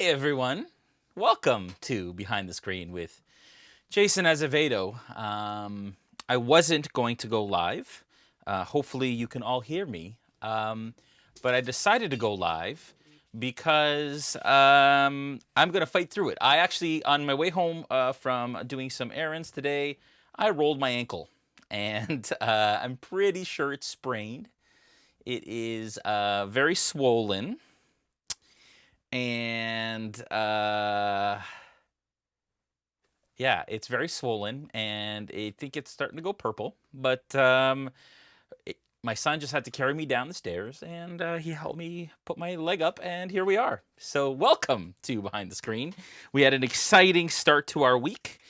everyone. Welcome to Behind the Screen with Jason Azevedo. I wasn't going to go live. Hopefully you can all hear me. But I decided to go live because I'm going to fight through it. I actually, on my way home from doing some errands today, I rolled my ankle. And I'm pretty sure it's sprained. It is very swollen. And yeah, it's very swollen, and I think it's starting to go purple. But my son just had to carry me down the stairs, and he helped me put my leg up, and here we are. So welcome to Behind the Screen. We had an exciting start to our week.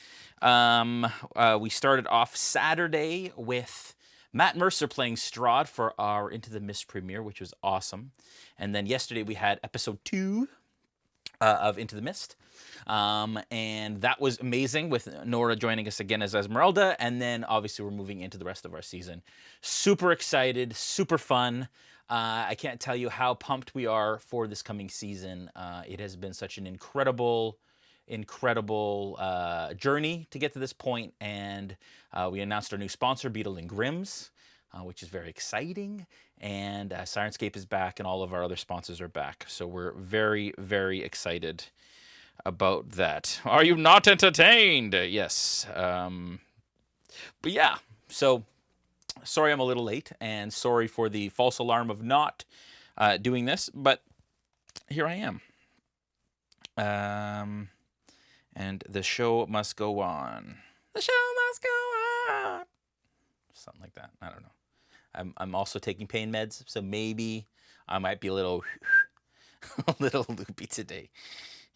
We started off Saturday with Matt Mercer playing Strahd for our Into the Mist premiere, which was awesome. And then yesterday we had episode 2 of Into the Mist. And that was amazing with Nora joining us again as Esmeralda. And then obviously we're moving into the rest of our season. Super excited, super fun. I can't tell you how pumped we are for this coming season. It has been such an incredible journey to get to this point. And we announced our new sponsor, Beetle and Grimm's, which is very exciting. And Sirenscape is back, and all of our other sponsors are back. So we're very, very excited about that. Are you not entertained? Yes. But yeah, so sorry I'm a little late, and sorry for the false alarm of not doing this, but here I am. And the show must go on. The show must go on. Something like that. I don't know. I'm also taking pain meds, so maybe I might be a little loopy today.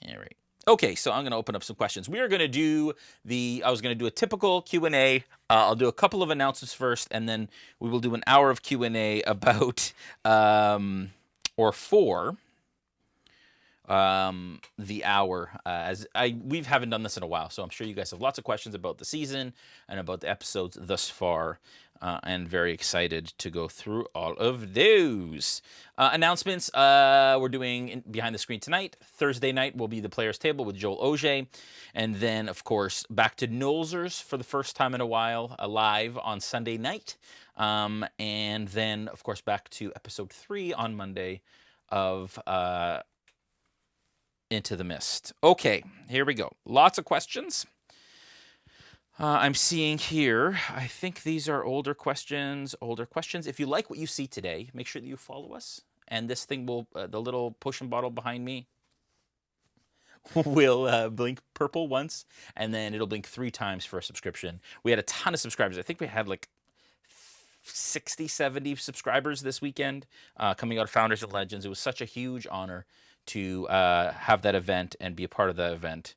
All right. Okay, so I'm going to open up some questions. We are going to do I was going to do a typical Q&A. I'll do a couple of announcements first, and then we will do an hour of Q&A about, or for the hour. We haven't done this in a while, so I'm sure you guys have lots of questions about the season and about the episodes thus far. And very excited to go through all of those. Announcements, we're doing Behind the Screen tonight. Thursday night will be the Players Table with Joel Auger. And then, of course, back to Nolzers for the first time in a while, live on Sunday night. And then, of course, back to episode 3 on Monday of Into the Mist. Okay, here we go. Lots of questions. I'm seeing here, I think these are older questions. If you like what you see today, make sure that you follow us. And this thing will, the little potion bottle behind me will blink purple once, and then it'll blink 3 times for a subscription. We had a ton of subscribers. I think we had like 60, 70 subscribers this weekend coming out of Founders and Legends. It was such a huge honor to have that event and be a part of that event.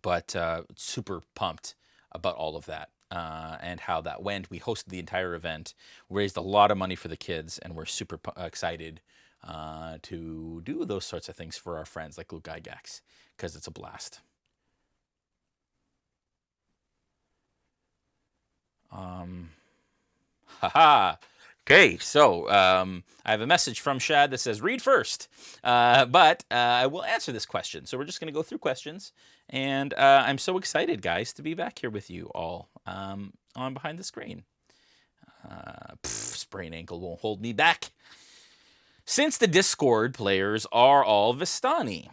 But super pumped about all of that and how that went. We hosted the entire event, raised a lot of money for the kids, and we're super excited to do those sorts of things for our friends like Luke Gygax, because it's a blast. Haha. Okay, so I have a message from Shad that says, read first. But I will answer this question. So we're just going to go through questions. And I'm so excited, guys, to be back here with you all on Behind the Screen. Sprained ankle won't hold me back. Since the Discord players are all Vistani,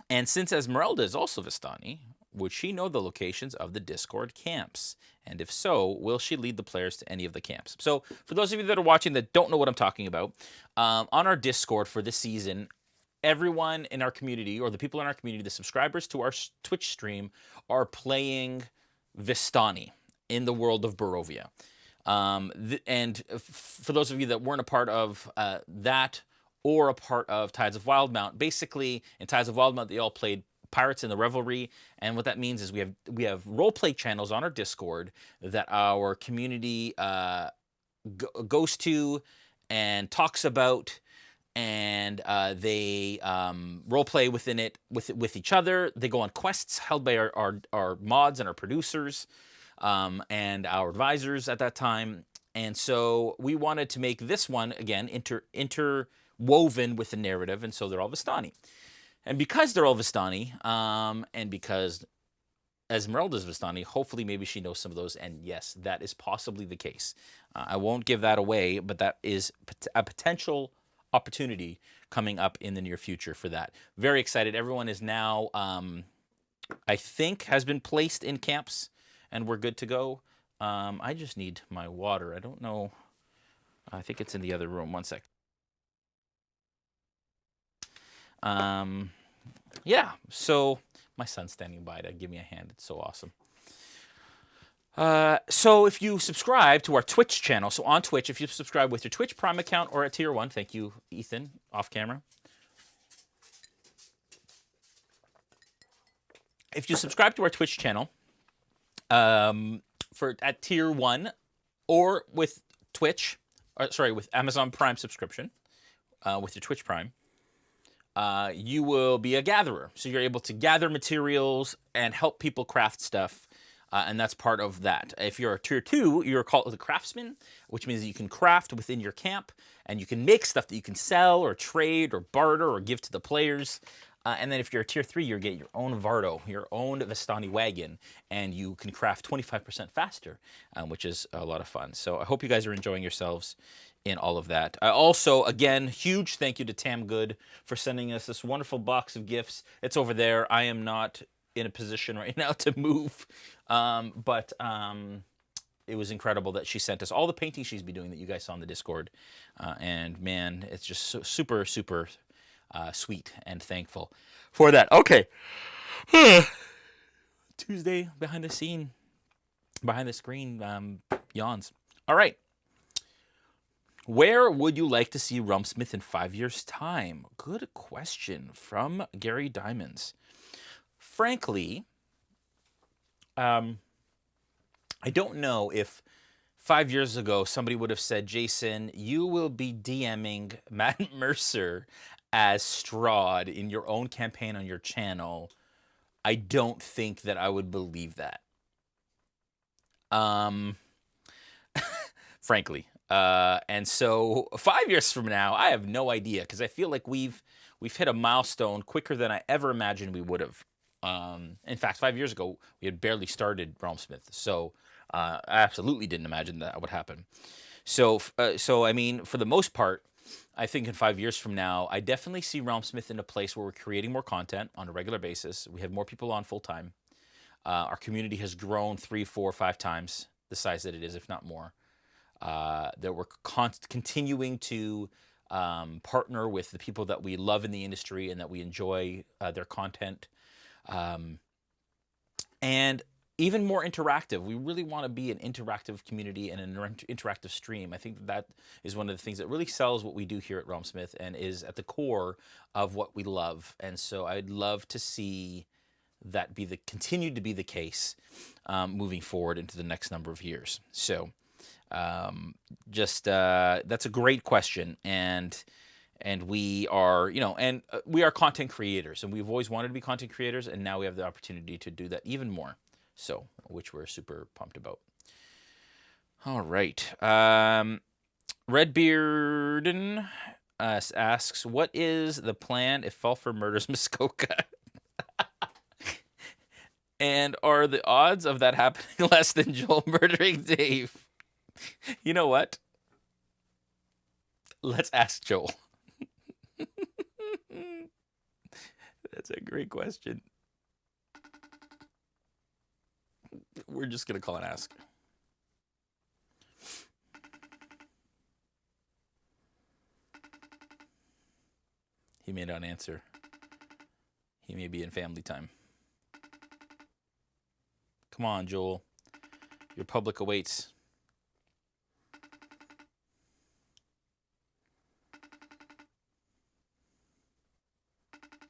and since Esmeralda is also Vistani, would she know the locations of the Discord camps? And if so, will she lead the players to any of the camps? So for those of you that are watching that don't know what I'm talking about, on our Discord for this season, everyone in our community, or the people in our community, the subscribers to our Twitch stream, are playing Vistani in the world of Barovia. And for those of you that weren't a part of that, or a part of Tides of Wildmount, basically in Tides of Wildmount, they all played Pirates in the Revelry, and what that means is we have roleplay channels on our Discord that our community goes to and talks about, and they roleplay within it with each other. They go on quests held by our mods and our producers and our advisors at that time. And so we wanted to make this one again woven with the narrative, and so they're all Vistani. And because they're all Vistani, and because Esmeralda's Vistani, hopefully maybe she knows some of those, and yes, that is possibly the case. I won't give that away, but that is a potential opportunity coming up in the near future for that. Very excited. Everyone is now, I think, has been placed in camps, and we're good to go. I just need my water. I don't know. I think it's in the other room. One sec. Yeah, so my son's standing by to give me a hand. It's so awesome. So if you subscribe to our Twitch channel, so on Twitch, if you subscribe with your Twitch Prime account or at Tier 1, thank you, Ethan, off camera. If you subscribe to our Twitch channel at Tier 1 or with Twitch, with Amazon Prime subscription, with your Twitch Prime, you will be a gatherer. So you're able to gather materials and help people craft stuff. And that's part of that. If you're a Tier 2, you're called the craftsman, which means that you can craft within your camp, and you can make stuff that you can sell or trade or barter or give to the players. And then if you're a Tier 3, you're getting your own Vardo, your own Vistani wagon, and you can craft 25% faster, which is a lot of fun. So I hope you guys are enjoying yourselves in all of that. Also, again, huge thank you to Tam Good for sending us this wonderful box of gifts. It's over there. I am not in a position right now to move, but it was incredible that she sent us all the painting she's been doing that you guys saw in the Discord, and man, it's just so super sweet and thankful for that. Okay. Tuesday behind the screen yawns. All right. Where would you like to see RealmSmith in 5 years' time? Good question from Gary Diamonds. Frankly, I don't know if 5 years ago somebody would have said, Jason, you will be DMing Matt Mercer as Strahd in your own campaign on your channel. I don't think that I would believe that. Frankly. And so 5 years from now, I have no idea, because I feel like we've hit a milestone quicker than I ever imagined we would have. In fact, 5 years ago, we had barely started RealmSmith, so I absolutely didn't imagine that would happen. So I mean, for the most part, I think in 5 years from now, I definitely see RealmSmith in a place where we're creating more content on a regular basis. We have more people on full time. Our community has grown 3, 4, 5 times the size that it is, if not more. That we're continuing to partner with the people that we love in the industry and that we enjoy their content. And even more interactive. We really want to be an interactive community and an interactive stream. I think that is one of the things that really sells what we do here at RealmSmith and is at the core of what we love. And so I'd love to see that continue to be the case moving forward into the next number of years. So that's a great question. And we are, we are content creators, and we've always wanted to be content creators, and now we have the opportunity to do that even more. So, which we're super pumped about. All right. Redbearden asks, what is the plan if Fulfer murders Muskoka? And are the odds of that happening less than Joel murdering Dave? You know what? Let's ask Joel. That's a great question. We're just going to call and ask. He may not answer. He may be in family time. Come on, Joel. Your public awaits.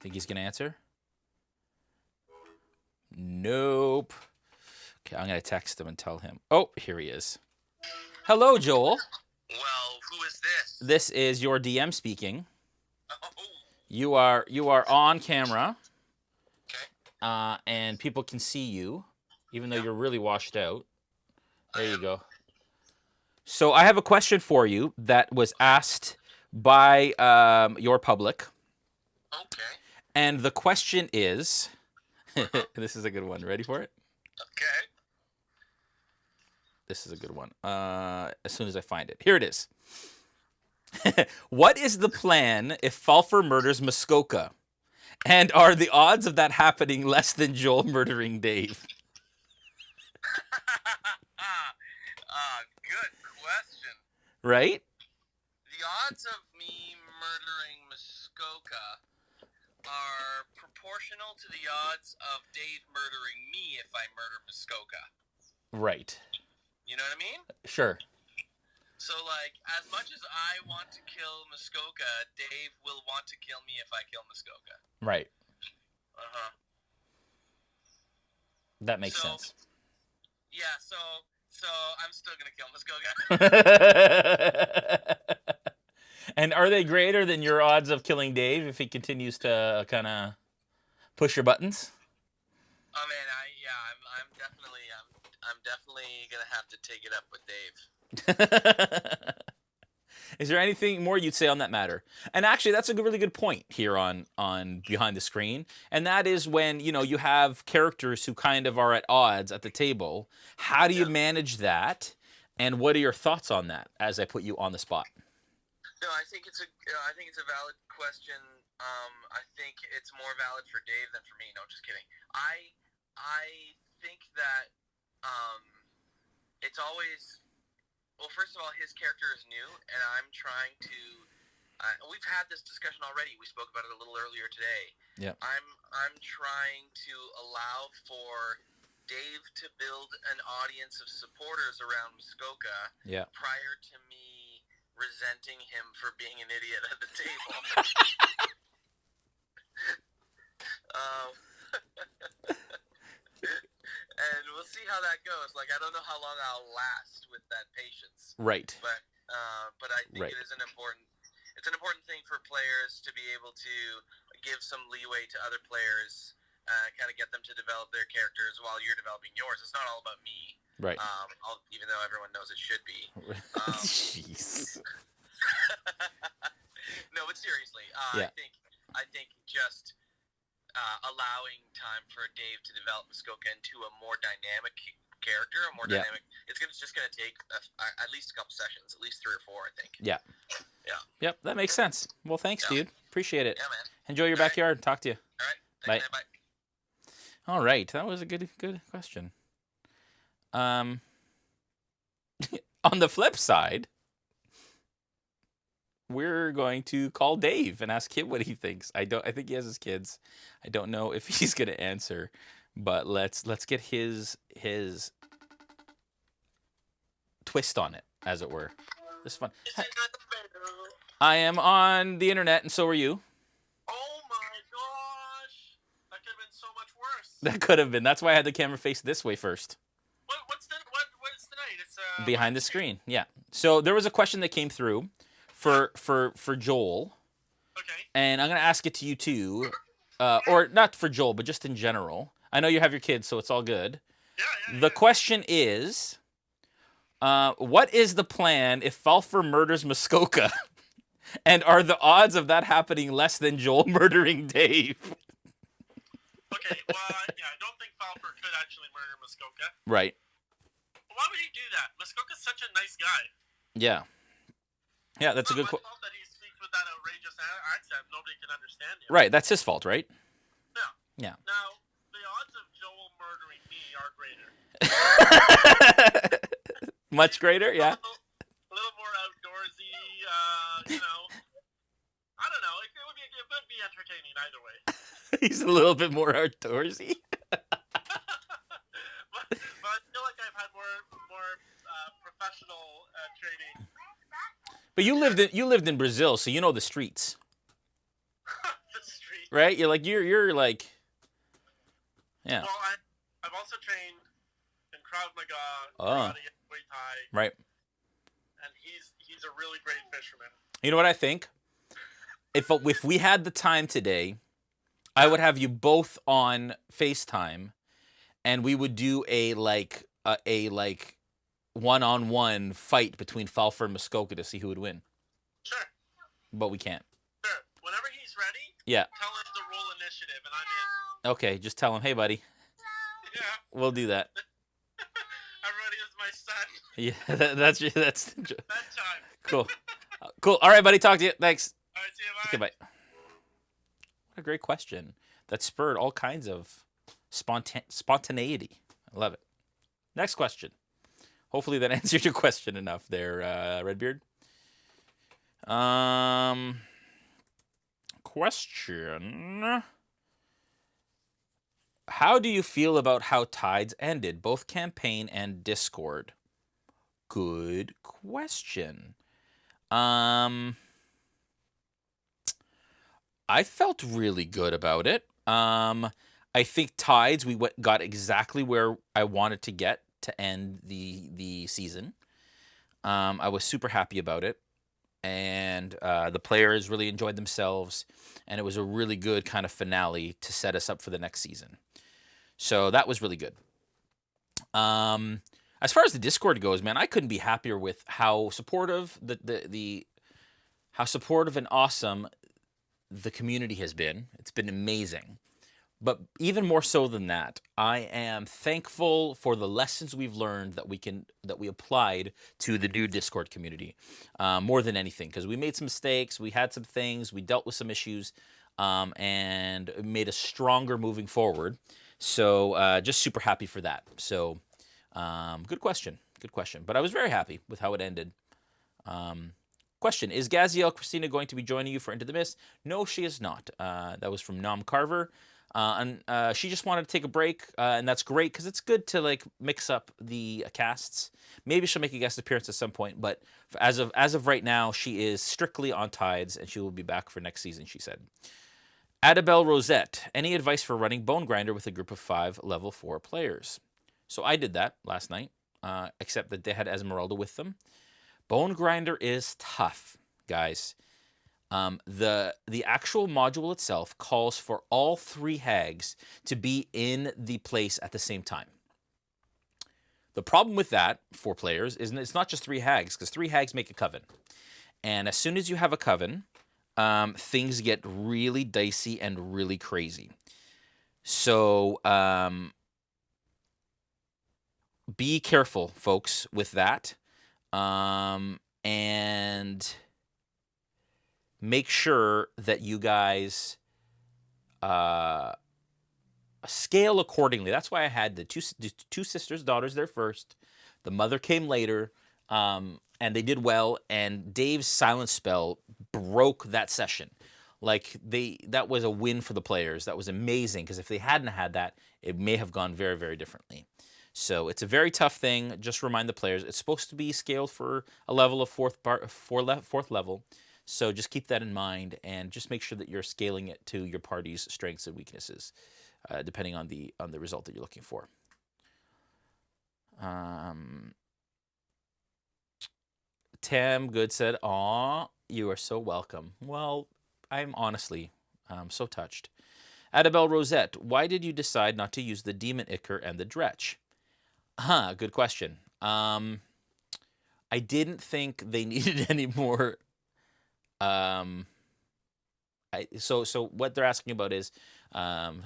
Think he's going to answer? Nope. Okay, I'm going to text him and tell him. Oh, here he is. Hello, Joel. Well, who is this? This is your DM speaking. Oh. You are on camera. Okay. And people can see you, even though you're really washed out. There you go. So I have a question for you that was asked by your public. Okay. And the question is, this is a good one. Ready for it? Okay. This is a good one. As soon as I find it. Here it is. What is the plan if Falfer murders Muskoka? And are the odds of that happening less than Joel murdering Dave? Good question. Right? The odds of me murdering Muskoka are proportional to the odds of Dave murdering me if I murder Muskoka. Right. You know what I mean? Sure. So, like, as much as I want to kill Muskoka, Dave will want to kill me if I kill Muskoka. Right. Uh-huh. That makes sense. Yeah, so I'm still gonna kill Muskoka. And are they greater than your odds of killing Dave if he continues to kind of push your buttons? Oh man, I'm definitely gonna have to take it up with Dave. Is there anything more you'd say on that matter? And actually, that's a really good point here on Behind the Screen, and that is when you have characters who kind of are at odds at the table. How do you manage that? And what are your thoughts on that? As I put you on the spot. No, I think it's a valid question. I think it's more valid for Dave than for me. No, just kidding. I think that it's always. Well, first of all, his character is new, and I'm trying to. We've had this discussion already. We spoke about it a little earlier today. Yeah. I'm trying to allow for Dave to build an audience of supporters around Muskoka. Yeah. Prior to me resenting him for being an idiot at the table. And we'll see how that goes. Like, I don't know how long I'll last with that patience. Right. But I think it is an important thing for players to be able to give some leeway to other players, kind of get them to develop their characters while you're developing yours. It's not all about me. Right. Even though everyone knows it should be. Jeez. No, but seriously, Yeah. I think just allowing time for Dave to develop Muskoka into a more dynamic character, dynamic. It's just going to take at least a couple sessions, at least 3 or 4, I think. Yeah. Yeah. Yep, that makes sense. Well, thanks, dude. Appreciate it. Yeah, man. Enjoy your backyard. Talk to you. All right. Thanks, Bye. All right, that was a good question. On the flip side, we're going to call Dave and ask him what he thinks. I think he has his kids. I don't know if he's going to answer, but let's get his twist on it, as it were. This is fun. I am on the internet, and so are you. Oh my gosh! That could have been so much worse. That could have been. That's why I had the camera face this way first. What is tonight? It's Behind the Screen. Yeah. So there was a question that came through for Joel. Okay. And I'm gonna ask it to you too, or not for Joel, but just in general. I know you have your kids, so it's all good. Yeah. The question is, what is the plan if Falfer murders Muskoka? And are the odds of that happening less than Joel murdering Dave? Okay, well, I don't think Falfer could actually murder Muskoka. Right. Why would he do that? Muskoka's such a nice guy. Yeah. Yeah, that's a good question. It's not my fault that he speaks with that outrageous accent. Nobody can understand him. Right, that's his fault, right? Yeah. Yeah. Now, the odds of Joel murdering me are greater. Much greater, yeah. A little more outdoorsy, I don't know. It would be entertaining either way. He's a little bit more outdoorsy. but I feel like I've had more professional training. But you lived in Brazil, so you know the streets. The streets. Right? You're like yeah. Well, I've also trained in Krav Maga, karate, and Muay Thai. Right. And he's a really great fisherman. You know what I think? If we had the time today, I would have you both on FaceTime, and we would do a one-on-one fight between Falfer and Muskoka to see who would win. Sure. but we can't. Sure. Whenever he's ready, Yeah. tell him to roll initiative, and I'm in. Okay, just tell him, hey, buddy. Yeah. We'll do that. Everybody is my son. Yeah, that's Bedtime. cool. Cool. All right, buddy. Talk to you. Thanks. All right, see you. Bye. Okay, bye. What a great question. That spurred all kinds of spontaneity. I love it. Next question. Hopefully that answered your question enough there, Redbeard. Question. How do you feel about how Tides ended, both campaign and Discord? Good question. I felt really good about it. I think Tides, we got exactly where I wanted to get to end the season. I was super happy about it, and the players really enjoyed themselves, and it was a really good kind of finale to set us up for the next season. So that was really good. As far as the Discord goes, man, I couldn't be happier with how supportive how supportive and awesome the community has been. It's been amazing. But even more so than that, I am thankful for the lessons we've learned that we applied to the new Discord community, more than anything, because we made some mistakes, we had some things, we dealt with some issues, and made us stronger moving forward. So just super happy for that. So good question. But I was very happy with how it ended. Question, is Gaziel Christina going to be joining you for Into the Mist? No, she is not. That was from Nom Carver. And she just wanted to take a break, and that's great because it's good to like mix up the casts. Maybe she'll make a guest appearance at some point, but as of right now, she is strictly on Tides, and she will be back for next season, she said. Adabelle Rosette, any advice for running Bone Grinder with a group of 5 level 4 players? So I did that last night, except that they had Esmeralda with them. Bone Grinder is tough, guys. The actual module itself calls for all 3 hags to be in the place at the same time. The problem with that for players is it's not just 3 hags, because 3 hags make a coven. And as soon as you have a coven, things get really dicey and really crazy. So be careful, folks, with that. And make sure that you guys scale accordingly. That's why I had the two sisters' daughters there first. The mother came later, and they did well. And Dave's silence spell broke that session. Like that was a win for the players. That was amazing, because if they hadn't had that, it may have gone very, very differently. So it's a very tough thing. Just remind the players it's supposed to be scaled for a level of fourth level. So just keep that in mind, and just make sure that you're scaling it to your party's strengths and weaknesses, depending on the result that you're looking for. Tam Good said, "Aw, you are so welcome." Well, I'm honestly so touched. Adabelle Rosette, why did you decide not to use the Demon Ichor and the Dretch? Good question. I didn't think they needed any more. So what they're asking about is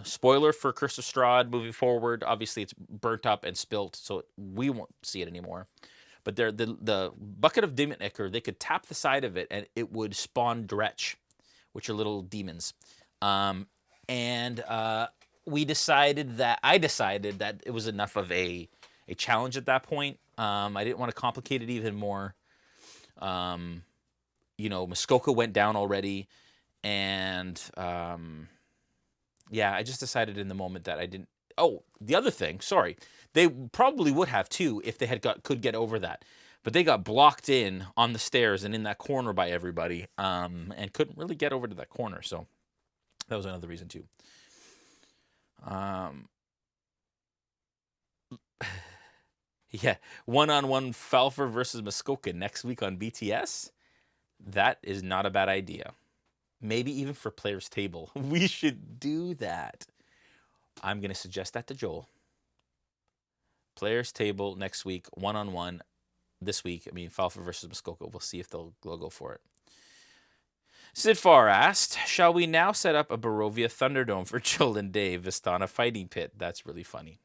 spoiler for Curse of Strahd moving forward. Obviously, it's burnt up and spilt, so we won't see it anymore. But the bucket of Demon Ichor, they could tap the side of it, and it would spawn Dretch, which are little demons. And I decided that it was enough of a challenge at that point. I didn't want to complicate it even more. Muskoka went down already, and I just decided in the moment that I didn't. Oh, the other thing, sorry, they probably would have too if they could get over that, but they got blocked in on the stairs and in that corner by everybody, and couldn't really get over to that corner. So that was another reason too. Yeah, one-on-one Falfer versus Muskoka next week on BTS. That is not a bad idea. Maybe even for Players Table. We should do that. I'm going to suggest that to Joel. Players Table next week, one-on-one. This week, Falfa versus Muskoka. We'll see if they'll go for it. Sidfar asked, shall we now set up a Barovia Thunderdome for Joel and Dave, Vistana Fighting Pit? That's really funny.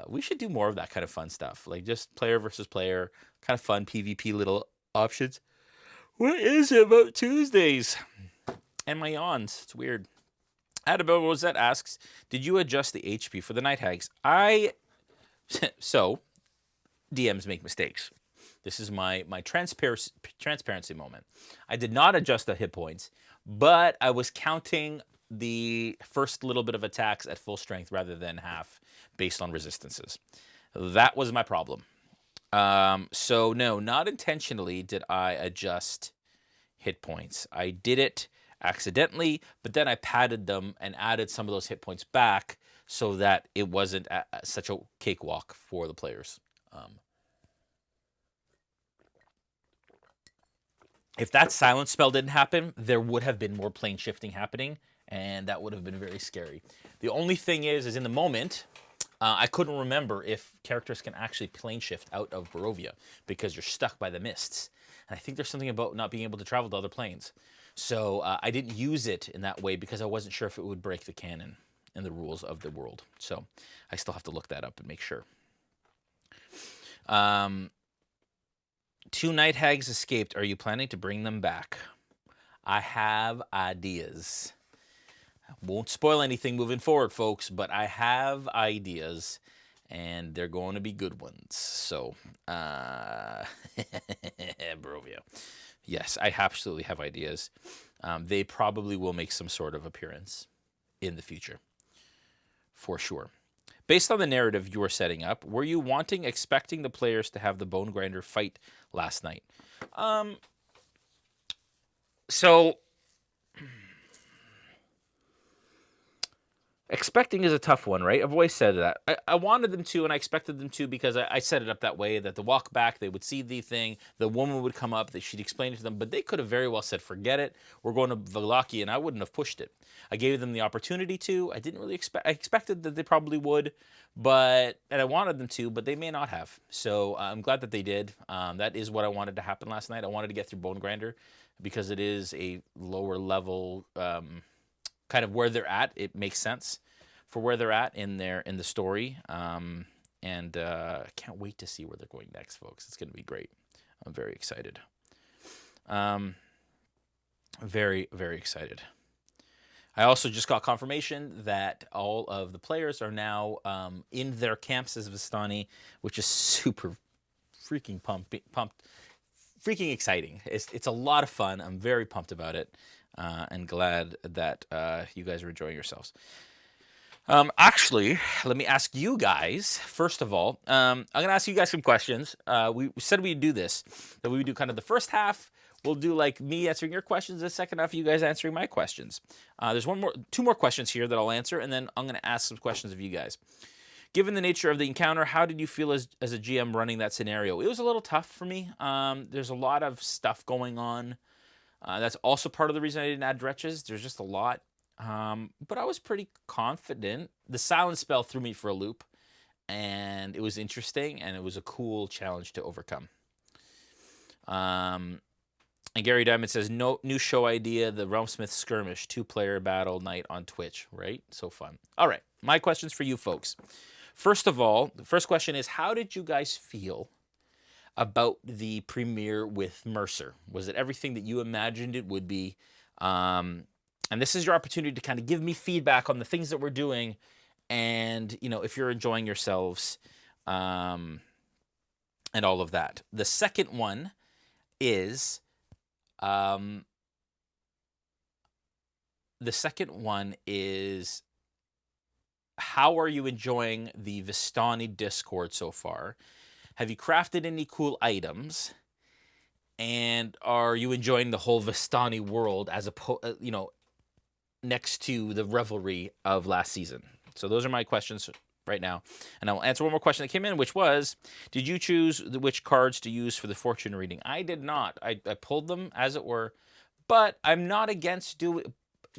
We should do more of that kind of fun stuff, like just player versus player, kind of fun PvP little options. What is it about Tuesdays? And my yawns. It's weird. Adabel Rosette asks, did you adjust the HP for the Night Hags? So, DMs make mistakes. This is my transparency moment. I did not adjust the hit points, but I was counting the first little bit of attacks at full strength rather than half based on resistances. That was my problem. So no, not intentionally did I adjust hit points. I did it accidentally, but then I padded them and added some of those hit points back so that it wasn't such a cakewalk for the players. If that silence spell didn't happen, there would have been more plane shifting happening, and that would have been very scary. The only thing is in the moment, I couldn't remember if characters can actually plane shift out of Barovia because you're stuck by the mists. And I think there's something about not being able to travel to other planes. So I didn't use it in that way because I wasn't sure if it would break the canon and the rules of the world. So I still have to look that up and make sure. 2 Night Hags escaped. Are you planning to bring them back? I have ideas. Won't spoil anything moving forward, folks, but I have ideas, and they're going to be good ones. So, Barovia. Yes, I absolutely have ideas. They probably will make some sort of appearance in the future, for sure. Based on the narrative you were setting up, were you expecting the players to have the Bone Grinder fight last night? So expecting is a tough one, right? I've always said that. I wanted them to, and I expected them to because I set it up that way, that the walk back, they would see the thing, the woman would come up, that she'd explain it to them, but they could have very well said, forget it, we're going to Vallaki, and I wouldn't have pushed it. I gave them the opportunity to. I didn't really expect, I expected that they probably would, and I wanted them to, but they may not have. So I'm glad that they did. That is what I wanted to happen last night. I wanted to get through Bone Grinder because it is a lower level, kind of where they're at. It makes sense for where they're at in the story, and I can't wait to see where they're going next, folks. It's going to be great. I'm very excited. Very, very excited. I also just got confirmation that all of the players are now in their camps as Vistani, which is super freaking pumped, freaking exciting. It's a lot of fun. I'm very pumped about it, and glad that you guys are enjoying yourselves. Actually, let me ask you guys, first of all, I'm going to ask you guys some questions. We said we'd do this, that we would do kind of the first half. We'll do like me answering your questions, the second half, you guys answering my questions. There's two more questions here that I'll answer, and then I'm going to ask some questions of you guys. Given the nature of the encounter, how did you feel as a GM running that scenario? It was a little tough for me. There's a lot of stuff going on. That's also part of the reason I didn't add dretches. There's just a lot. But I was pretty confident. The silence spell threw me for a loop, and it was interesting, and it was a cool challenge to overcome. And Gary Diamond says, no new show idea, the RealmSmith skirmish, 2-player battle night on Twitch, right? So fun. All right, my questions for you folks. First of all, the first question is, how did you guys feel about the premiere with Mercer? Was it everything that you imagined it would be? And this is your opportunity to kind of give me feedback on the things that we're doing, and if you're enjoying yourselves, and all of that. The second one is, how are you enjoying the Vistani Discord so far? Have you crafted any cool items? And are you enjoying the whole Vistani world as next to the revelry of last season? So those are my questions right now. And I'll answer one more question that came in, which was, did you choose which cards to use for the fortune reading? I did not. I pulled them, as it were, but I'm not against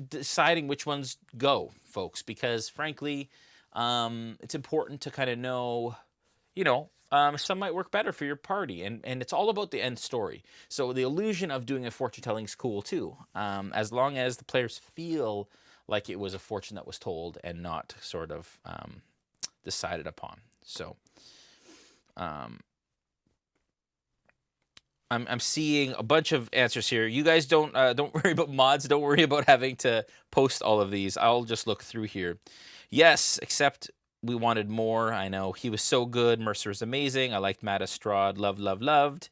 deciding which ones go, folks, because frankly, it's important to kind of know, some might work better for your party, and it's all about the end story. So the illusion of doing a fortune telling is cool too, as long as the players feel like it was a fortune that was told and not sort of decided upon. So I'm seeing a bunch of answers here. You guys don't worry about mods. Don't worry about having to post all of these. I'll just look through here. Yes, except we wanted more. I know he was so good. Mercer was amazing. I liked Matt Estrad. Loved.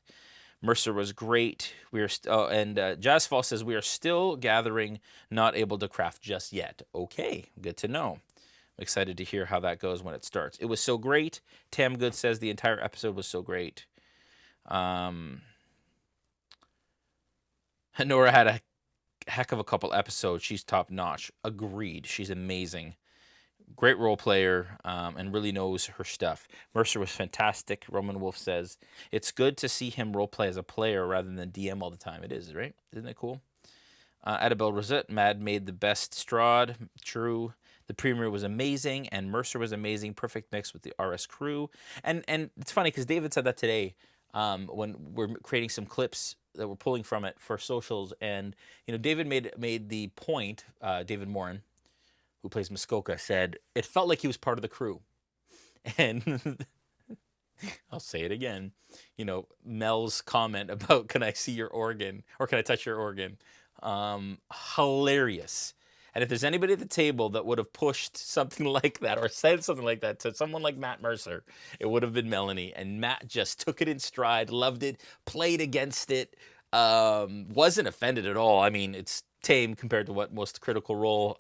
Mercer was great. We are and Jazzfall says we are still gathering, not able to craft just yet. Okay, good to know. I'm excited to hear how that goes when it starts. It was so great. Tam Good says the entire episode was so great. Nora had a heck of a couple episodes. She's top notch. Agreed. She's amazing. Great role player, and really knows her stuff. Mercer was fantastic. Roman Wolf says it's good to see him role play as a player rather than DM all the time. It is, right? Isn't it cool? Adabel Rosette, Mad made the best Strahd. True. The premiere was amazing, and Mercer was amazing. Perfect mix with the RS crew. And it's funny because David said that today when we're creating some clips that we're pulling from it for socials. And David made the point. David Morin, who plays Muskoka, said it felt like he was part of the crew. And I'll say it again. Mel's comment about can I see your organ or can I touch your organ? Hilarious. And if there's anybody at the table that would have pushed something like that or said something like that to someone like Matt Mercer, it would have been Melanie. And Matt just took it in stride, loved it, played against it, wasn't offended at all. I mean, it's tame compared to what most Critical Role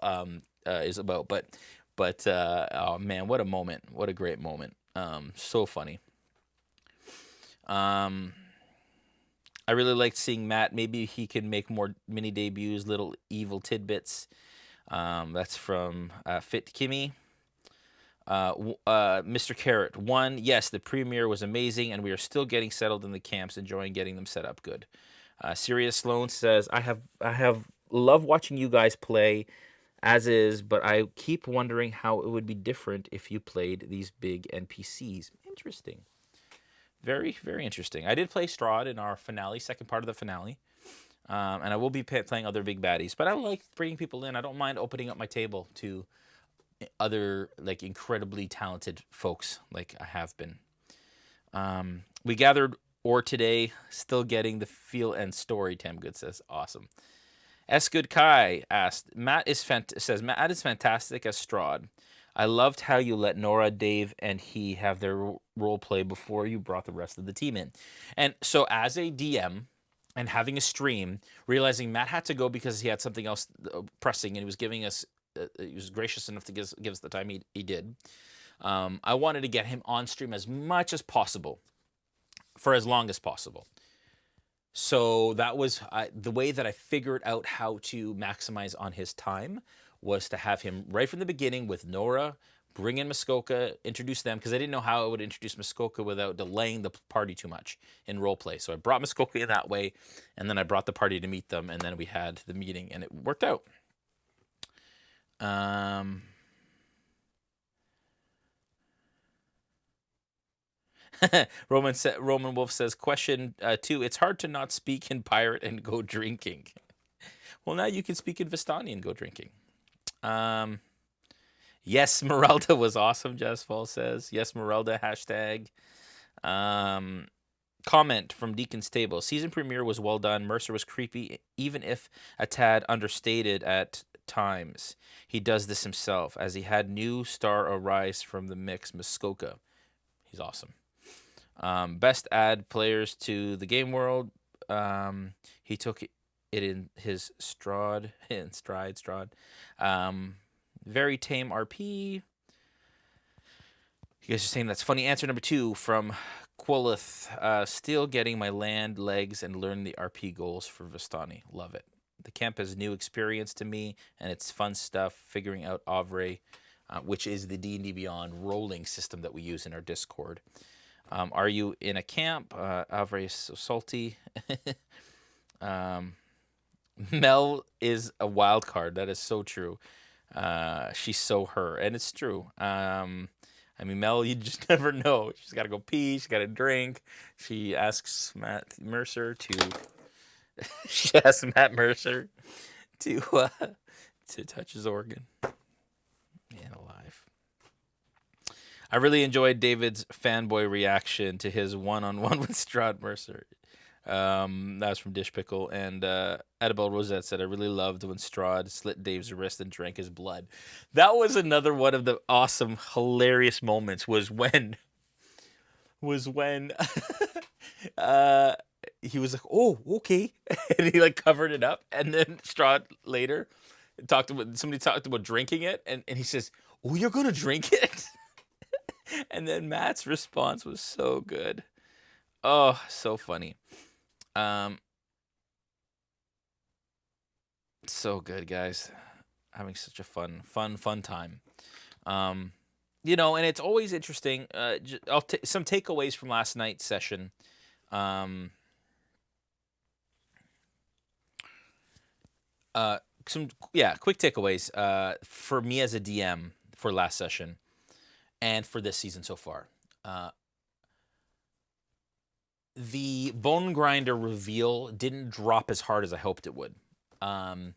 is about. But oh man, what a moment! What a great moment! So funny. I really liked seeing Matt. Maybe he can make more mini debuts, little evil tidbits. That's from Fit Kimmy. Mr. Carrot 1, yes, the premiere was amazing, and we are still getting settled in the camps, enjoying getting them set up good. Sirius Sloan says, I have love watching you guys play as is, but I keep wondering how it would be different if you played these big NPCs. Interesting. Very, very interesting. I did play Strahd in our finale, second part of the finale. And I will be playing other big baddies. But I like bringing people in. I don't mind opening up my table to other like incredibly talented folks like I have been. We gathered ore today, still getting the feel and story, Tam Good says. Awesome. S. Good Kai asked, Matt is fantastic as Strahd. I loved how you let Nora, Dave, and he have their role play before you brought the rest of the team in. And so as a DM and having a stream, realizing Matt had to go because he had something else pressing, and he was giving us, he was gracious enough to give us the time he did. I wanted to get him on stream as much as possible for as long as possible. So that was the way that I figured out how to maximize on his time, was to have him right from the beginning with Nora, bring in Muskoka, introduce them, because I didn't know how I would introduce Muskoka without delaying the party too much in roleplay. So I brought Muskoka in that way, and then I brought the party to meet them, and then we had the meeting, and it worked out. Roman Wolf says, question 2, it's hard to not speak in pirate and go drinking. Well, now you can speak in Vistani and go drinking. Yes, Merelda was awesome, Jazzfall says. Yes, Merelda, hashtag. Comment from Deacon's Table. Season premiere was well done. Mercer was creepy, even if a tad understated at times. He does this himself, as he had new star arise from the mix, Muskoka. He's awesome. Best add players to the game world. He took it in his stride. Very tame RP. You guys are saying that's funny. Answer number 2 from Quillith. Still getting my land, legs, and learn the RP goals for Vistani. Love it. The camp is new experience to me, and it's fun stuff figuring out Avre, which is the D&D Beyond rolling system that we use in our Discord. Are you in a camp? Avre is so salty. Mel is a wild card. That is so true. She's so her, and it's true. I I mean, Mel, you just never know. She's got to go pee. She's got to drink. She asks Matt Mercer to. She asks Matt Mercer to touch his organ. Man alive. I really enjoyed David's fanboy reaction to his one-on-one with Strahd Mercer. That was from Dish Pickle. And Annabelle Rosette said, I really loved when Strahd slit Dave's wrist and drank his blood. That was another one of the awesome, hilarious moments was when he was like, oh, okay. And he like covered it up. And then Strahd later somebody talked about drinking it. And he says, oh, you're going to drink it? And then Matt's response was so good. Oh, so funny. So good, guys. Having such a fun time. You know, and it's always interesting. Some takeaways from last night's session. Some quick takeaways for me as a DM for last session and for this season so far. The Bone Grinder reveal didn't drop as hard as I hoped it would. And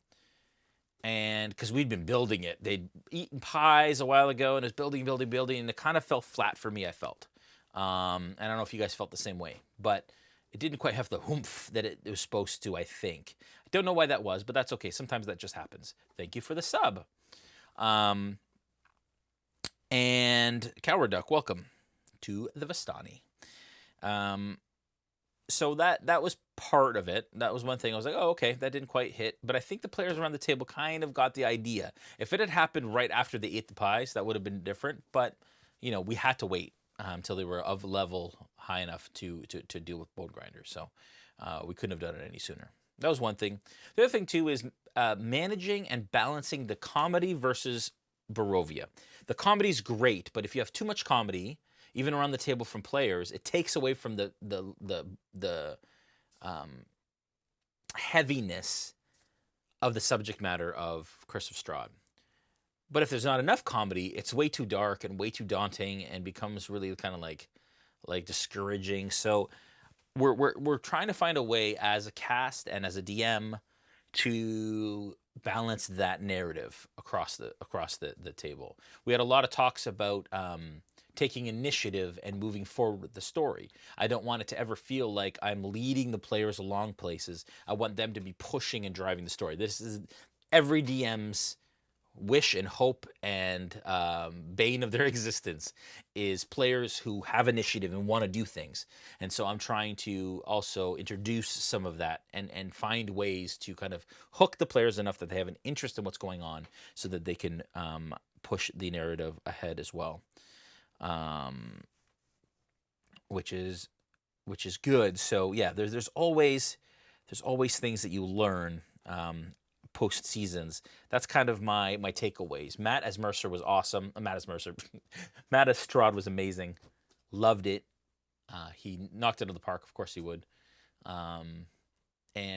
because we'd been building it, they'd eaten pies a while ago, and it was building, and it kind of fell flat for me, I felt. And I don't know if you guys felt the same way, but it didn't quite have the oomph that it was supposed to, I think. I don't know why that was, but that's okay. Sometimes that just happens. Thank you for the sub. And Coward Duck, welcome to the Vistani. So that was part of it. That was one thing. I was like, oh, okay, that didn't quite hit. But I think the players around the table kind of got the idea. If it had happened right after they ate the pies, that would have been different. But, you know, we had to wait until they were of level high enough to deal with Bone Grinders. So we couldn't have done it any sooner. That was one thing. The other thing, too, is managing and balancing the comedy versus Barovia. The comedy's great, but if you have too much comedy, even around the table from players, it takes away from the heaviness of the subject matter of Curse of Strahd. But if there's not enough comedy, it's way too dark and way too daunting and becomes really kind of like discouraging. So we're trying to find a way as a cast and as a DM to balance that narrative across the table. We had a lot of talks about taking initiative and moving forward with the story. I don't want it to ever feel like I'm leading the players along places. I want them to be pushing and driving the story. This is every DM's wish and hope and bane of their existence is players who have initiative and want to do things. And so I'm trying to also introduce some of that and find ways to kind of hook the players enough that they have an interest in what's going on so that they can push the narrative ahead as well. Which is good. So yeah, there's always things that you learn post seasons. That's kind of my takeaways. Matt as Mercer was awesome. Matt as Strahd was amazing. Loved it. He knocked it out of the park. Of course he would. And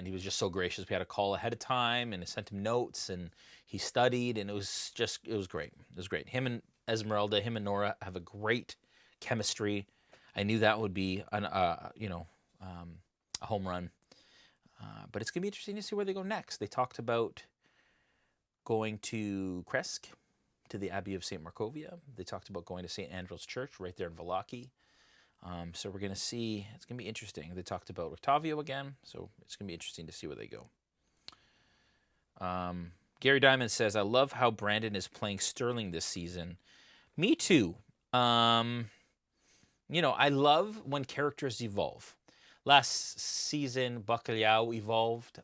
he was just so gracious. We had a call ahead of time, and I sent him notes, and he studied, and it was great. It was great. Him and Esmeralda, him and Nora have a great chemistry. I knew that would be a home run. But it's going to be interesting to see where they go next. They talked about going to Kresk, to the Abbey of St. Markovia. They talked about going to St. Andrew's Church right there in Vallaki. So we're going to see. It's going to be interesting. They talked about Octavio again, so it's going to be interesting to see where they go. Gary Diamond says, I love how Brandon is playing Sterling this season. Me too. I love when characters evolve. Last season, Bacalhau evolved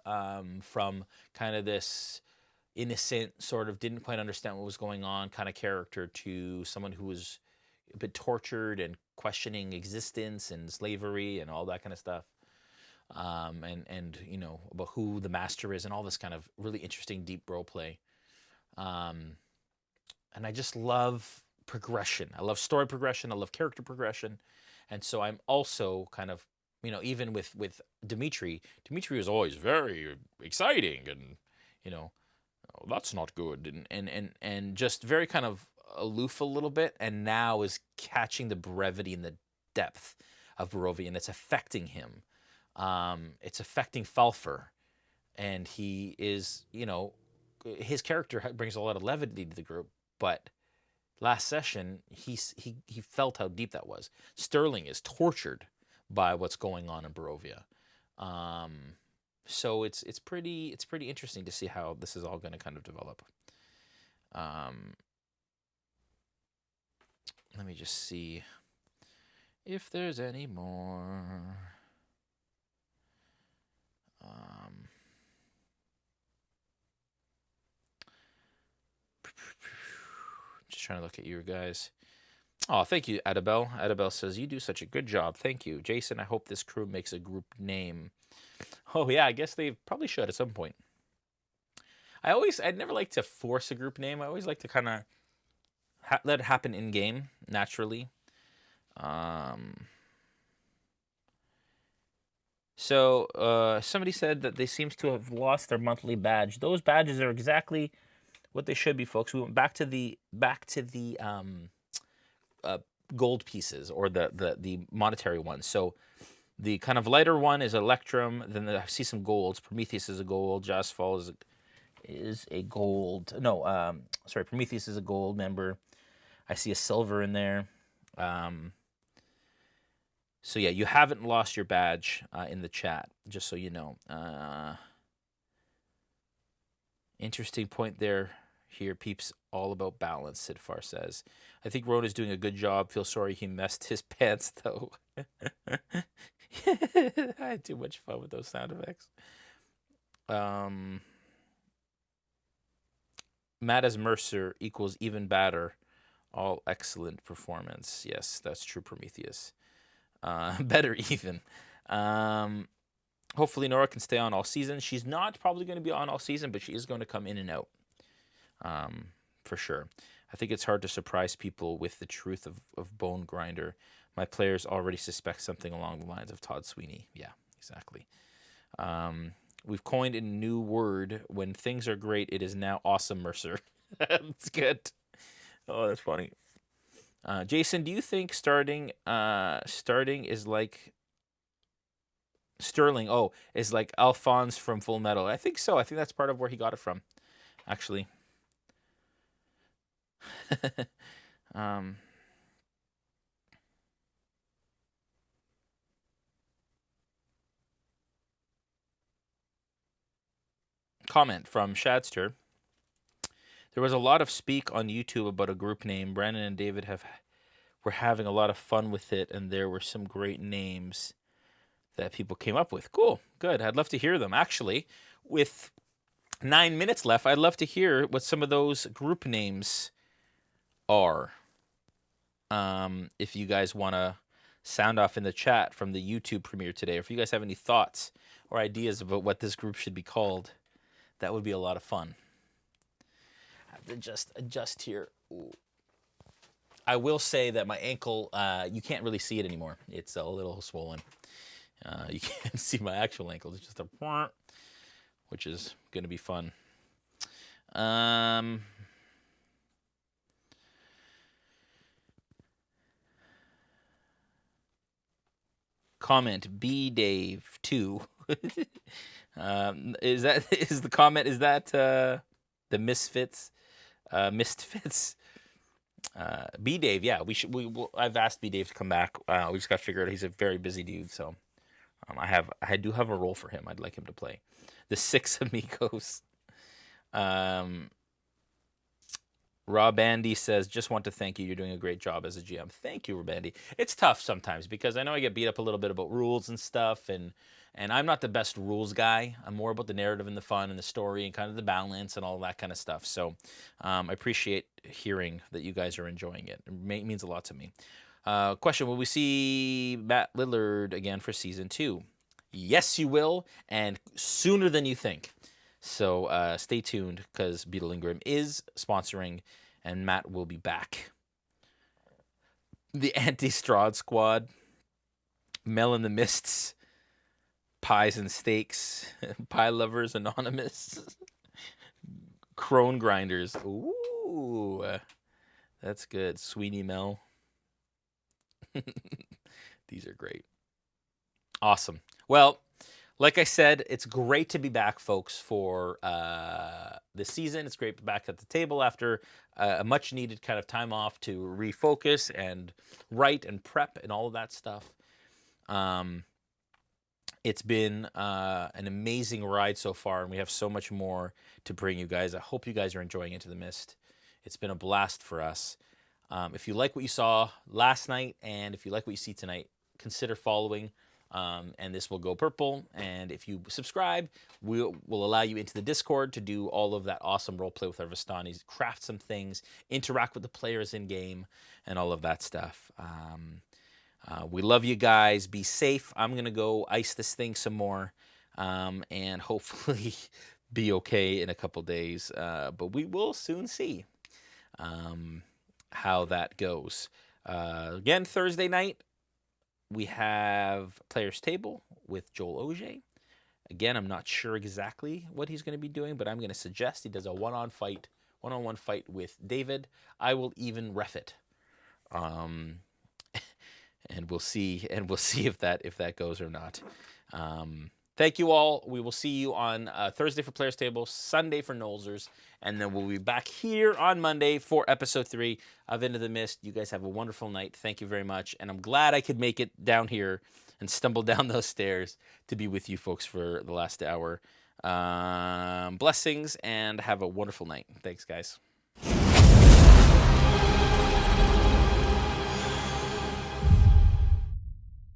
from kind of this innocent, sort of didn't quite understand what was going on kind of character to someone who was a bit tortured and questioning existence and slavery and all that kind of stuff. And about who the master is and all this kind of really interesting deep role play. And I just love progression. I love story progression. I love character progression. And so I'm also kind of, even with Dimitri was always very exciting and, oh, that's not good. And just very kind of aloof a little bit, and now is catching the brevity and the depth of Barovia, and it's affecting him. It's affecting Falfer, and he is, his character brings a lot of levity to the group, but last session he felt how deep that was. Sterling is tortured by what's going on in Barovia. So it's pretty interesting to see how this is all going to kind of develop. Let me just see if there's any more. Just trying to look at you guys. Oh, thank you, Adabel. Adabel says, you do such a good job. Thank you. Jason, I hope this crew makes a group name. Oh, yeah, I guess they probably should at some point. I'd never like to force a group name. I always like to kind of let it happen in-game, naturally. So, somebody said that they seems to have lost their monthly badge. Those badges are exactly what they should be, folks. We went back to the gold pieces, or the monetary ones. So the kind of lighter one is Electrum. Then I see some golds. Prometheus is a gold. Jasfall is a gold. No, sorry, Prometheus is a gold member. I see a silver in there. So yeah, you haven't lost your badge in the chat, just so you know. Interesting point there. Here, peeps, all about balance, Sidfar says. I think Rona's doing a good job. Feel sorry he messed his pants, though. I had too much fun with those sound effects. Matt as Mercer equals even badder. All excellent performance. Yes, that's true, Prometheus. Better even. Hopefully Nora can stay on all season. She's not probably going to be on all season, but she is going to come in and out. For sure. I think it's hard to surprise people with the truth of Bone Grinder. My players already suspect something along the lines of Todd Sweeney. Yeah, exactly. We've coined a new word. When things are great, it is now awesome, Mercer. That's good. Oh, that's funny. Jason, do you think starting is like Sterling? Oh, is like Alphonse from Full Metal? I think so. I think that's part of where he got it from, actually. Comment from Shadster. There was a lot of speak on YouTube about a group name. Brandon and David were having a lot of fun with it, and there were some great names that people came up with. Cool, good. I'd love to hear them. Actually, with 9 minutes left, I'd love to hear what some of those group names are. If you guys want to sound off in the chat from the YouTube premiere today, or if you guys have any thoughts or ideas about what this group should be called, that would be a lot of fun. I have to just adjust here. Ooh. I will say that my ankle, you can't really see it anymore. It's a little swollen. You can't see my actual ankle. It's just a, which is going to be fun. Comment B Dave 2. Is the comment? Is that the Misfits? Misfits. B Dave, yeah, I've asked B Dave to come back. We just got to figure out he's a very busy dude, so I do have a role for him. I'd like him to play the Six Amigos. Rob Andy says, just want to thank you. You're doing a great job as a GM. Thank you, Rob Andy. It's tough sometimes because I know I get beat up a little bit about rules and stuff, and I'm not the best rules guy. I'm more about the narrative and the fun and the story and kind of the balance and all that kind of stuff. So I appreciate hearing that you guys are enjoying it. It means a lot to me. Question, will we see Matt Lillard again for Season 2? Yes, you will, and sooner than you think. So stay tuned because Beetle and Grim is sponsoring, and Matt will be back. The Anti-Strahd Squad, Mel in the Mists, Pies and Steaks, Pie Lovers Anonymous, Crone Grinders. Ooh, That's good. Sweeney Mel. These are great. Awesome. Well, like I said, it's great to be back, folks, for this season. It's great to be back at the table after a much needed kind of time off to refocus and write and prep and all of that stuff. It's been an amazing ride so far, and we have so much more to bring you guys. I hope you guys are enjoying Into the Mist. It's been a blast for us. If you like what you saw last night, and if you like what you see tonight, consider following. And this will go purple. And if you subscribe, we'll allow you into the Discord to do all of that awesome role play with our Vistanis, craft some things, interact with the players in game, and all of that stuff. We love you guys. Be safe. I'm gonna go ice this thing some more, and hopefully be okay in a couple days. But we will soon see how that goes. Again, Thursday night, we have Players Table with Joel Auger. Again, I'm not sure exactly what he's going to be doing, but I'm going to suggest he does a one-on-one fight with David. I will even ref it, and we'll see if that goes or not. Thank you all. We will see you on Thursday for Players Table, Sunday for Nolzers, and then we'll be back here on Monday for episode 3 of Into the Mist. You guys have a wonderful night. Thank you very much, and I'm glad I could make it down here and stumble down those stairs to be with you folks for the last hour. Blessings, and have a wonderful night. Thanks, guys.